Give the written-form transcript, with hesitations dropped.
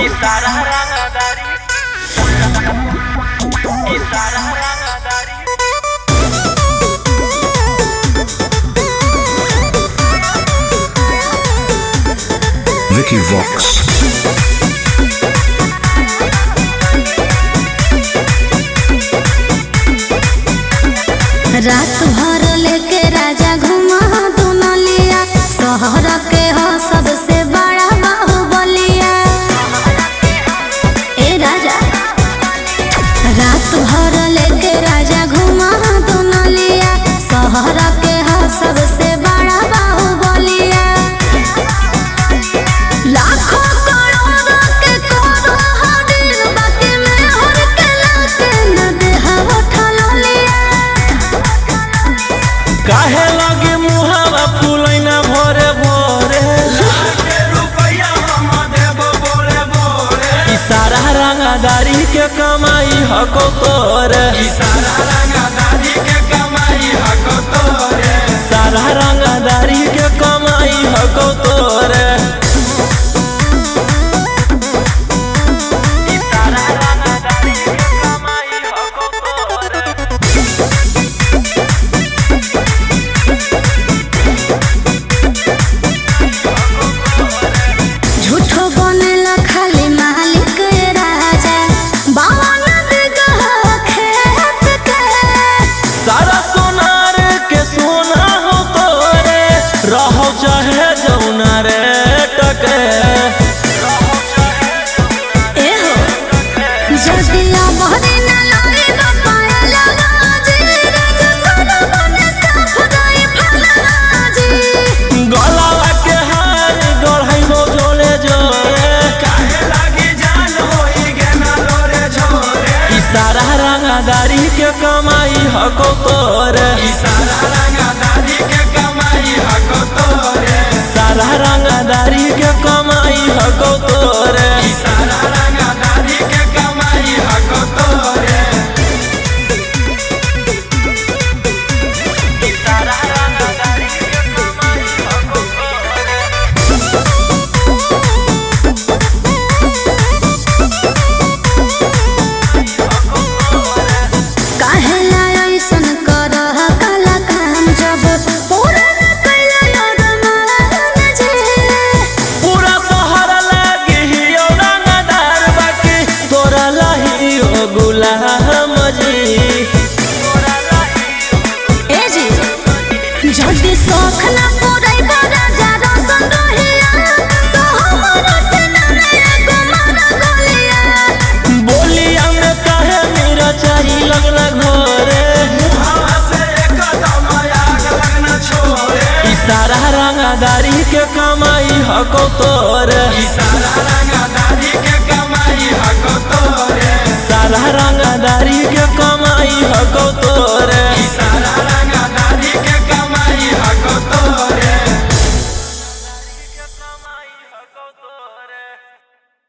इशारा रंगदारी इशारा रंगदारी Vicky Vox. रात भर लेके राजा घुमा दुनलिया, शहर के हो सबसे बड़ा बाहुबलिया। ए राजा रात भर लेके राजा घुमा दुनलिया, शहर के हो सबसे बड़ा बाहुबलिया। लाखों करोड़ों के करो हदिल, बाकी में हर के लाके न देहा उठलिया। काहे लगे मुहावा फुलैना भोरे भोरे इशारा रंगदारी के कमाई हको तोरे इशारा रंगदारी के कमाई हको तोरे सारा रंगदारी के कमाई हको तोरे इशारा रंगदारी के कमाई हको तोरे झूठो बनेला खाली मालिक राजा, बावन बिगहा खेत के। सारा सोनार के सोना हो तोरे रहो चाहे जौना रे टके एहो जदिया बहरी न लगे पायला गाजी, राजा तोरा बने साफ गई फलगाजी। गलावा के हार गढ़ाई नो जोले जोरे काहे लागी जान होई गेना लोरे झोरे इशारा रंगदारी के कमाई हको तोरे इशारा रंगदारी के कमाई हको तोरे सारा रंगदारी के कमाई हको तोरे इशारा रंगदारी के कमाई हको तोरे इशारा रंगदारी के कमाई हको तोरे काहेला ऐसन करह काला काम, जब पूरा न कैला अरमान जे। पूरा शहर लागे हियो रंगदार बाकी तोरा लाही हो गुलाम जी ए जी जदी शौख ना पूरे राजा रोशन रहिया, तो हमरो से न एगो मारा गोलिया। बोलिया में काहे मेरा चाही लगना घोरे मुहावा से एकदम आग लगना छोरे इशारा रंगदारी के कमाई हको तोरे इशारा रंगदारी के कमाई हको तोरे सारा रंगदारी के कमाई हको तोरे इशारा